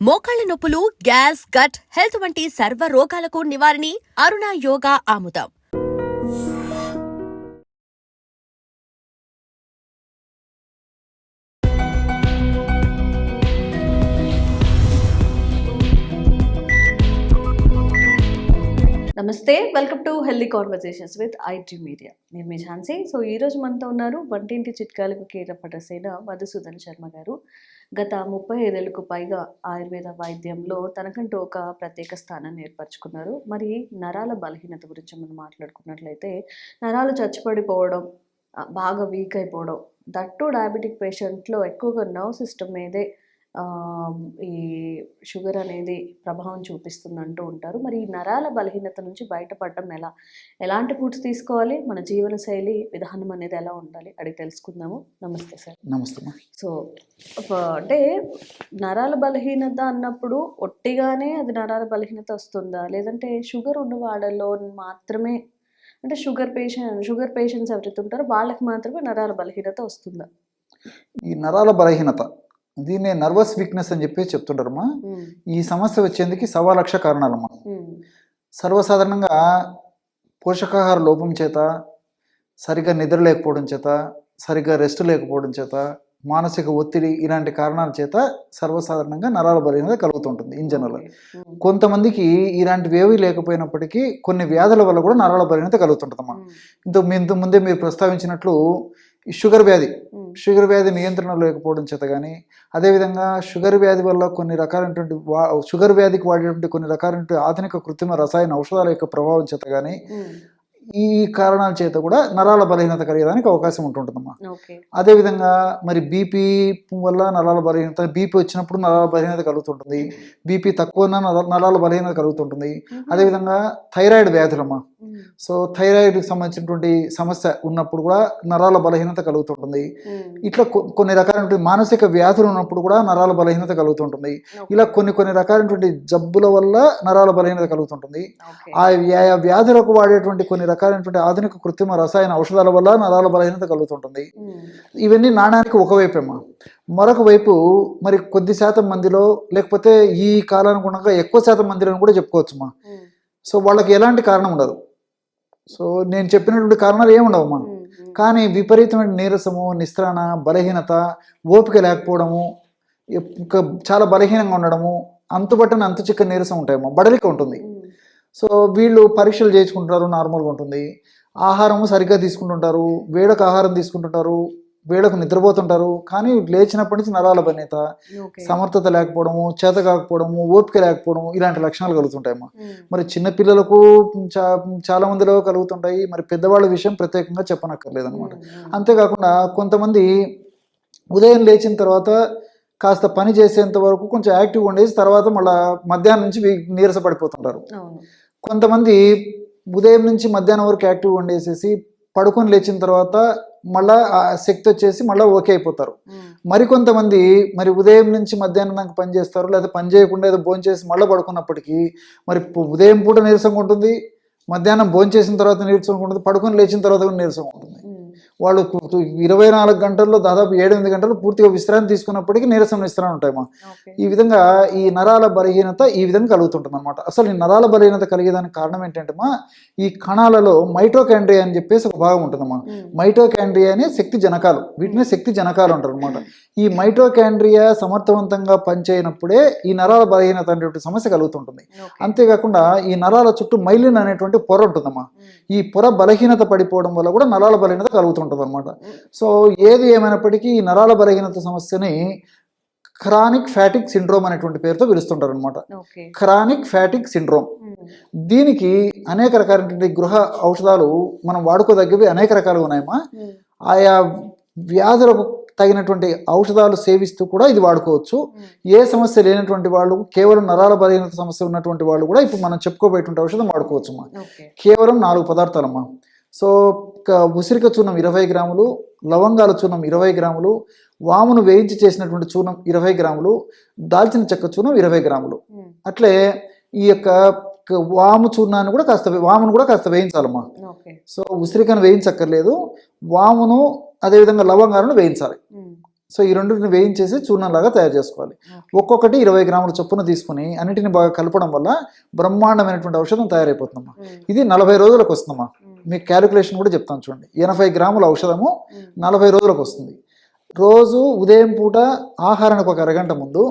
మోకాళ్ల నొప్పులు, gas, gut health వంటి సర్వ రోగాలకు నివారణి అరుణ యోగా ఆముదం. నమస్తే, welcome to healthy conversations with IT media. నేను మీ ఝాన్సీ. సో ఈరోజు మనతో ఉన్నారు వంటింటి చిట్కాలకు కీలపటసేన మధుసూదన్ శర్మ గారు. గత 35 ఏళ్లకు పైగా ఆయుర్వేద వైద్యంలో తనకంటూ ఒక ప్రత్యేక స్థానాన్ని ఏర్పరచుకున్నారు. మరి నరాల బలహీనత గురించి మనం మాట్లాడుకున్నట్లయితే నరాలు చచ్చిపడిపోవడం, బాగా వీక్ అయిపోవడం, దట్టు డయాబెటిక్ పేషెంట్లో ఎక్కువగా నర్వ్ సిస్టమ్ మీదే ఈ షుగర్ అనేది ప్రభావం చూపిస్తుందంటూ ఉంటారు. మరి ఈ నరాల బలహీనత నుంచి బయటపడడం ఎలాంటి ఫుడ్స్ తీసుకోవాలి, మన జీవన శైలి విధానం అనేది ఎలా ఉండాలి అడిగి తెలుసుకుందాము. నమస్తే సార్. నమస్తే. సో అంటే నరాల బలహీనత అన్నప్పుడు ఒట్టిగానే అది నరాల బలహీనత వస్తుందా, లేదంటే షుగర్ ఉన్న వాళ్ళలో మాత్రమే, అంటే షుగర్ పేషెంట్స్ ఎవరైతే ఉంటారో వాళ్ళకి మాత్రమే నరాల బలహీనత వస్తుందా? ఈ నరాల బలహీనత దీన్నే నర్వస్ వీక్నెస్ అని చెప్పి చెప్తుంటారమ్మా. ఈ సమస్య వచ్చేందుకు 1,00,000 కారణాలమ్మా. సర్వసాధారణంగా పోషకాహార లోపం చేత, సరిగ్గా నిద్ర లేకపోవడం చేత, సరిగ్గా రెస్ట్ లేకపోవడం చేత, మానసిక ఒత్తిడి, ఇలాంటి కారణాల చేత సర్వసాధారణంగా నరాల బలహీనత కలుగుతుంటుంది ఇన్ జనరల్. కొంతమందికి ఇలాంటివి ఏవి లేకపోయినప్పటికీ కొన్ని వ్యాధుల వల్ల కూడా నరాల బలహీనత కలుగుతుంటుందమ్మా. ఇంత ముందే మీరు ప్రస్తావించినట్లు ఈ షుగర్ వ్యాధి నియంత్రణ లేకపోవడం చేత కానీ, అదేవిధంగా షుగర్ వ్యాధి వల్ల కొన్ని రకాలైనటువంటి షుగర్ వ్యాధికి వాడేటువంటి కొన్ని రకాలైన ఆధునిక కృత్రిమ రసాయన ఔషధాల యొక్క ప్రభావం చేత కానీ, ఈ కారణాల చేత కూడా నరాల బలహీనత కలిగేదానికి అవకాశం ఉంటుందమ్మా. అదేవిధంగా మరి బీపీ వల్ల నరాల బలహీనత, బీపీ వచ్చినప్పుడు నరాల బలహీనత కలుగుతుంటుంది, బీపీ తక్కువ నరాల బలహీనత కలుగుతుంటుంది. అదేవిధంగా థైరాయిడ్ వ్యాధులమ్మా. సో థైరాయిడ్కి సంబంధించినటువంటి సమస్య ఉన్నప్పుడు కూడా నరాల బలహీనత కలుగుతుంటుంది. ఇట్లా కొన్ని రకాలైనటువంటి మానసిక వ్యాధులు ఉన్నప్పుడు కూడా నరాల బలహీనత కలుగుతుంటుంది. ఇలా కొన్ని రకాలైనటువంటి జబ్బుల వల్ల నరాల బలహీనత కలుగుతుంటుంది. ఆ వ్యాధులకు వాడేటువంటి కొన్ని రకాలైనటువంటి ఆధునిక కృత్రిమ రసాయన ఔషధాల వల్ల నరాల బలహీనత కలుగుతుంటుంది. ఇవన్నీ నాణానికి ఒకవైపేమా. మరొక వైపు మరి కొద్ది శాతం మందిలో, లేకపోతే ఈ కాలానుగుణంగా ఎక్కువ శాతం మందిలో కూడా చెప్పుకోవచ్చుమా. సో వాళ్ళకి ఎలాంటి కారణం ఉండదు. సో నేను చెప్పినటువంటి కారణాలు ఏముండవమ్మా. కానీ విపరీతమైన నీరసము, నిస్త్రాణ, బలహీనత, ఓపిక లేకపోవడము, చాలా బలహీనంగా ఉండడము, అంతుబట్టని అంతు చిక్క నీరసం ఉంటాయమ్మా, బడలిక ఉంటుంది. సో వీళ్ళు పరీక్షలు చేయించుకుంటారు, నార్మల్గా ఉంటుంది. ఆహారము సరిగ్గా తీసుకుంటుంటారు, వేడకు ఆహారం తీసుకుంటుంటారు, వేళకు నిద్రపోతుంటారు. కానీ లేచినప్పటి నుంచి నరాల బలహీనత, సమర్థత లేకపోవడము, చేత కాకపోవడము, ఓపిక లేకపోవడము, ఇలాంటి లక్షణాలు కలుగుతుంటాయమ్మా. మరి చిన్నపిల్లలకు చాలా మందిలో కలుగుతుంటాయి. మరి పెద్దవాళ్ళ విషయం ప్రత్యేకంగా చెప్పనక్కర్లేదన్నమాట. అంతేకాకుండా కొంతమంది ఉదయం లేచిన తర్వాత కాస్త పని చేసేంత వరకు కొంచెం యాక్టివ్గా ఉండేసి తర్వాత మళ్ళీ మధ్యాహ్నం నుంచి నీరస పడిపోతుంటారు. కొంతమంది ఉదయం నుంచి మధ్యాహ్నం వరకు యాక్టివ్గా ఉండేసేసి పడుకొని లేచిన తర్వాత మళ్ళా ఆ శక్తి వచ్చేసి మళ్ళీ ఓకే అయిపోతారు. మరికొంతమంది మరి ఉదయం నుంచి మధ్యాహ్నం దాకా పని చేస్తారు, లేదా పని చేయకుండా ఏదో భోజనం చేసి మళ్ళీ పడుకున్నప్పటికీ మరి ఉదయం పూట నీరసంగా ఉంటుంది, మధ్యాహ్నం భోజనం చేసిన తర్వాత నీరసంగా ఉంటుంది, పడుకొని లేచిన తర్వాత కూడా నీరసంగా ఉంటుంది. వాళ్ళు 24 గంటల్లో దాదాపు 7-8 గంటలు పూర్తిగా విశ్రాంతి తీసుకున్నప్పటికీ నీరసం ఉంటాయమ్మా. ఈ విధంగా ఈ నరాల బలహీనత ఈ విధంగా కలుగుతుంటుంది అనమాట. అసలు ఈ నరాల బలహీనత కలిగేదానికి కారణం ఏంటంటేమా, ఈ కణాలలో మైటోకాండ్రియా అని చెప్పేసి ఒక భాగం ఉంటుందమ్మా. మైటోకాండ్రియా అనే శక్తి జనకాలు, వీటిని శక్తి జనకాలు అంటారు అనమాట. ఈ మైటోకాండ్రియా సమర్థవంతంగా పనిచేయనప్పుడే ఈ నరాల బలహీనత అనేటువంటి సమస్య కలుగుతుంటుంది. అంతేకాకుండా ఈ నరాల చుట్టూ మైలిన్ అనేటువంటి పొర ఉంటుందమ్మా. ఈ పొర బలహీనత పడిపోవడం వల్ల కూడా నరాల బలహీనత కలుగుతుంటుంది అనమాట. సో ఏది ఏమైనప్పటికీ ఈ నరాల బలహీనత సమస్యని క్రానిక్ ఫ్యాటిక్ సిండ్రోమ్ అనేటువంటి పేరుతో పిలుస్తుంటారు అనమాట. Chronic fatigue syndrome. దీనికి అనేక రకాలైనటువంటి గృహ ఔషధాలు మనం వాడుకోదగ్గవి అనేక రకాలుగా ఉన్నాయమ్మా. ఆయా వ్యాధులకు తగినటువంటి ఔషధాలు సేవిస్తూ కూడా ఇది వాడుకోవచ్చు. ఏ సమస్య లేనటువంటి వాళ్ళు, కేవలం నరాల బలహీనత సమస్య ఉన్నటువంటి వాళ్ళు కూడా ఇప్పుడు మనం చెప్పుకోబోయేటువంటి ఔషధం వాడుకోవచ్చు అమ్మా. కేవలం 4 పదార్థాలమ్మా. సో ఉసిరిక చూర్ణం 20 గ్రాములు, లవంగాల చూర్ణం 20 గ్రాములు, వామును వేయించి చేసినటువంటి చూర్ణం 20 గ్రాములు, దాల్చిన చెక్క చూర్ణం 20 గ్రాములు. అట్లే ఈ యొక్క వాము చూర్ణాన్ని కూడా వామును కూడా కాస్త వేయించాలమ్మా. సో ఉసిరికను వేయించక్కర్లేదు, వామును అదేవిధంగా లవంగాలను వేయించాలి. సో ఈ రెండింటిని వేయించేసి చూర్ణంలాగా తయారు చేసుకోవాలి. ఒక్కొక్కటి 20 గ్రాముల చొప్పున తీసుకుని అన్నిటిని బాగా కలపడం వల్ల బ్రహ్మాండమైనటువంటి ఔషధం తయారైపోతుందమ్మా. ఇది 40 రోజులకు వస్తుందమ్మా. మీకు క్యాలిక్యులేషన్ కూడా చెప్తాను చూడండి. 80 గ్రాముల ఔషధము 40 రోజులకు వస్తుంది. రోజు ఉదయం పూట ఆహారానికి ఒక అరగంట ముందు,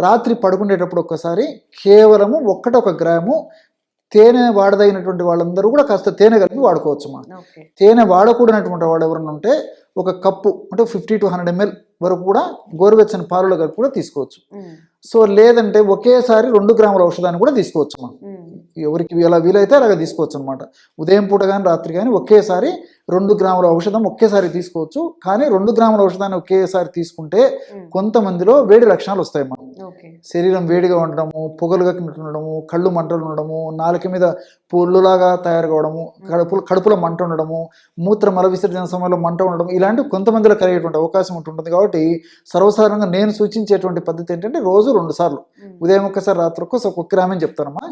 రాత్రి పడుకునేటప్పుడు ఒక్కసారి కేవలము 1 గ్రాము తేనె వాడదగినటువంటి వాళ్ళందరూ కూడా కాస్త తేనె కలిపి వాడుకోవచ్చుమా. తేనె వాడకూడనటువంటి వాడు ఎవరైనా ఉంటే 1 కప్పు అంటే 50 to 100 ml వరకు కూడా గోరువెచ్చని పాలలో కలిపి కూడా తీసుకోవచ్చు. సో లేదంటే ఒకేసారి 2 గ్రాముల ఔషధాన్ని కూడా తీసుకోవచ్చుమా. ఎవరికి ఎలా వీలైతే అలాగ తీసుకోవచ్చు అనమాట. ఉదయం పూట కానీ రాత్రి కానీ ఒకేసారి 2 గ్రాముల ఔషధం ఒకేసారి తీసుకోవచ్చు. కానీ 2 గ్రాముల ఔషధాన్ని ఒకేసారి తీసుకుంటే కొంతమందిలో వేడి లక్షణాలు వస్తాయమ్మా. శరీరం వేడిగా ఉండడము, పొగలుగా ఉండడము, కళ్ళు మంటలు ఉండడము, నాలుక మీద పొల్లులాగా తయారు కావడము, కడుపులో మంట ఉండడము, మూత్ర మల విసర్జన సమయంలో మంట ఉండడం, ఇలాంటివి కొంతమందిలో కలిగేటువంటి అవకాశం ఉంటుంది. కాబట్టి సర్వసాధారణంగా నేను సూచించేటువంటి పద్ధతి ఏంటంటే రోజు 2 సార్లు, ఉదయం ఒక్కసారి రాత్రి ఒక్కసారి 1 గ్రామ్ అని చెప్తానమ్మా.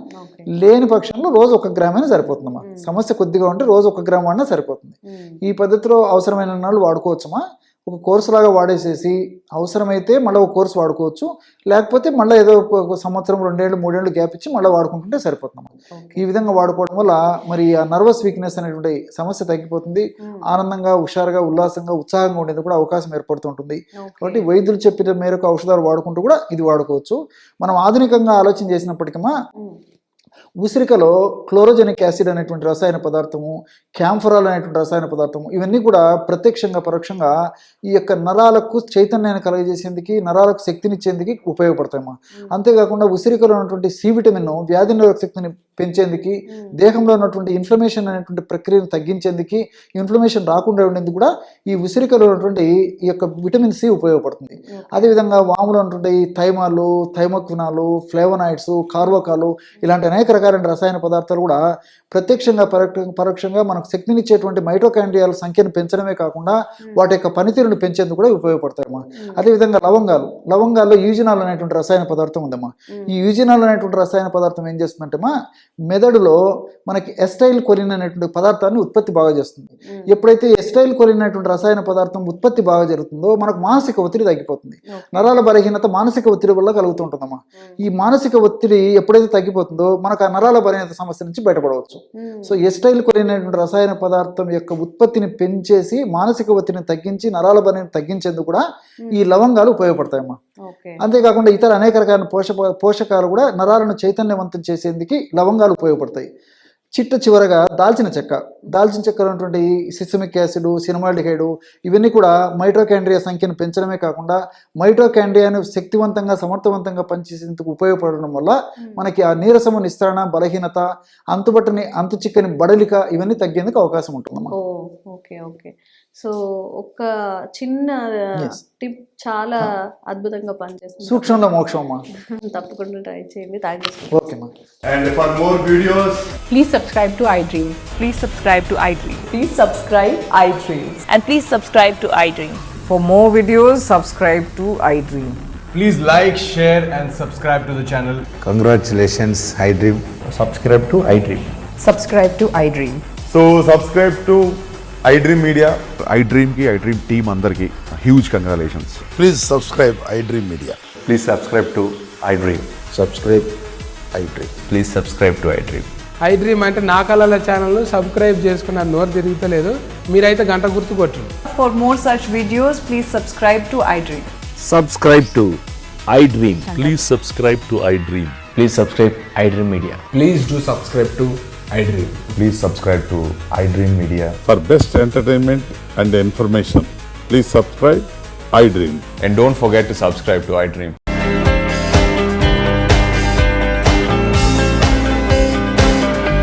లేని పక్షంలో రోజు 1 గ్రామ్ అయినా సరిపోతుందమ్మా. సమస్య కొద్దిగా ఉంటే రోజు 1 గ్రామ్ వాడినా సరిపోతుంది. ఈ పద్ధతిలో అవసరమైన నాళ్ళు వాడుకోవచ్చమ్మా. ఒక కోర్సు లాగా వాడేసేసి అవసరమైతే మళ్ళీ ఒక కోర్సు వాడుకోవచ్చు. లేకపోతే మళ్ళీ ఏదో ఒక సంవత్సరం 2 ఏళ్ళు 3 ఏళ్ళు గ్యాప్ ఇచ్చి మళ్ళీ వాడుకుంటుంటే సరిపోతుందమ్మా. ఈ విధంగా వాడుకోవడం వల్ల మరి ఆ నర్వస్ వీక్నెస్ అనేటువంటి సమస్య తగ్గిపోతుంది. ఆనందంగా, హుషారుగా, ఉల్లాసంగా, ఉత్సాహంగా ఉండేది కూడా అవకాశం ఏర్పడుతుంటుంది. కాబట్టి వైద్యులు చెప్పిన మేరకు ఔషధాలు వాడుకుంటూ కూడా ఇది వాడుకోవచ్చు. మనం ఆధునికంగా ఆలోచన చేసినప్పటికీ ఉసిరికలో క్లోరోజెనిక్ యాసిడ్ అనేటువంటి రసాయన పదార్థము, క్యాంఫరాల్ అనేటువంటి రసాయన పదార్థము, ఇవన్నీ కూడా ప్రత్యక్షంగా పరోక్షంగా ఈ యొక్క నరాలకు చైతన్యాన్ని కలగజేసేందుకు, నరాలకు శక్తినిచ్చేందుకు ఉపయోగపడతాయమ్మా. అంతేకాకుండా ఉసిరికలో ఉన్నటువంటి సి విటమిన్ వ్యాధి నిరోధక శక్తిని పెంచేందుకు, దేహంలో ఉన్నటువంటి ఇన్ఫ్లమేషన్ అనేటువంటి ప్రక్రియను తగ్గించేందుకు, ఇన్ఫ్లమేషన్ రాకుండా ఉండేందుకు కూడా ఈ ఉసిరికలో ఉన్నటువంటి ఈ యొక్క విటమిన్ సి ఉపయోగపడుతుంది. అదేవిధంగా వాములో ఉన్నటువంటి థైమాలు, థైమోక్వినాలు, ఫ్లేవనాయిడ్స్, కార్బోకాలు, ఇలాంటి అనేక రకాలైన రసాయన పదార్థాలు కూడా ప్రత్యక్షంగా పరోక్షంగా మనకు శక్తినిచ్చేటువంటి మైటోకాండ్రియాల సంఖ్యను పెంచడమే కాకుండా వాటి యొక్క పనితీరును పెంచేందుకు కూడా ఉపయోగపడతాయమ్మా. అదేవిధంగా లవంగాల్లో యూజినాల్ అనేటువంటి రసాయన పదార్థం ఉందమ్మా. ఈ యూజినాల్ అనేటువంటి రసాయన పదార్థం ఏం చేస్తుందంటే మెదడులో మనకి ఎస్టైల్ కొలిన్ అనేటువంటి పదార్థాన్ని ఉత్పత్తి బాగా చేస్తుంది. ఎప్పుడైతే ఎస్టైల్ కొలిన్ అనేటువంటి రసాయన పదార్థం ఉత్పత్తి బాగా జరుగుతుందో మనకు మానసిక ఒత్తిడి తగ్గిపోతుంది. నరాల బలహీనత మానసిక ఒత్తిడి వల్ల కలుగుతుంటుందమ్మా. ఈ మానసిక ఒత్తిడి ఎప్పుడైతే తగ్గిపోతుందో మనకు ఆ నరాల బలహీనత సమస్య నుంచి బయటపడవచ్చు. సో ఎస్టైల్ కొలిన్ అనేటువంటి రసాయన పదార్థం యొక్క ఉత్పత్తిని పెంచేసి మానసిక ఒత్తిడిని తగ్గించి నరాల బలహీనత తగ్గించేందుకు కూడా ఈ లవంగాలు ఉపయోగపడతాయమ్మా. అంతేకాకుండా ఇతర అనేక రకాల పోషకాలు కూడా నరాలను చైతన్యవంతం చేసేందుకు లవంగాలు ఉపయోగపడతాయి. చివరగా దాల్చిన చెక్క ఉన్నటువంటి సిసమిక్ యాసిడ్, సినమాల్డిహైడ్, ఇవన్నీ కూడా మైటోకాండ్రియా సంఖ్యను పెంచడమే కాకుండా మైటోకాండ్రియాను శక్తివంతంగా, సమర్థవంతంగా పనిచేసేందుకు ఉపయోగపడడం వల్ల మనకి ఆ నీరసము, నిస్సరణ, బలహీనత, అంతు చిక్కని బడలిక ఇవన్నీ తగ్గేందుకు అవకాశం ఉంటుందమ్మా. ఓకే. సో ఒక చిన్న టిప్ చాలా అద్భుతంగా పనిచేస్తుంది. సూక్ష్మంలో మోక్షం అమ్మా. తప్పకుండా ట్రై చేయండి. Thank you. ఓకేమ్మా. And for more videos, please subscribe to iDream. Please subscribe to iDream. Please subscribe iDream. And please subscribe to iDream. For more videos, subscribe to iDream. please like, share and subscribe to the channel. Congratulations, iDream. Subscribe to iDream. Subscribe to iDream. So subscribe to iDream Media. iDream की iDream team अंदर की huge congratulations. Please subscribe iDream Media. Please subscribe to iDream. Subscribe iDream. Please subscribe to iDream. iDream అంటే నా కళల channel subscribe చేసుకున్న నోరు తిరుగుతలేదు, మీరైతే గంట గుర్తు కొట్టు. For more such videos, please subscribe to iDream. Subscribe to iDream. Please subscribe to iDream. Please subscribe iDream Media. Please do subscribe to iDream. Please subscribe to iDream Media. For best entertainment and information, please subscribe iDream. And don't forget to subscribe to iDream.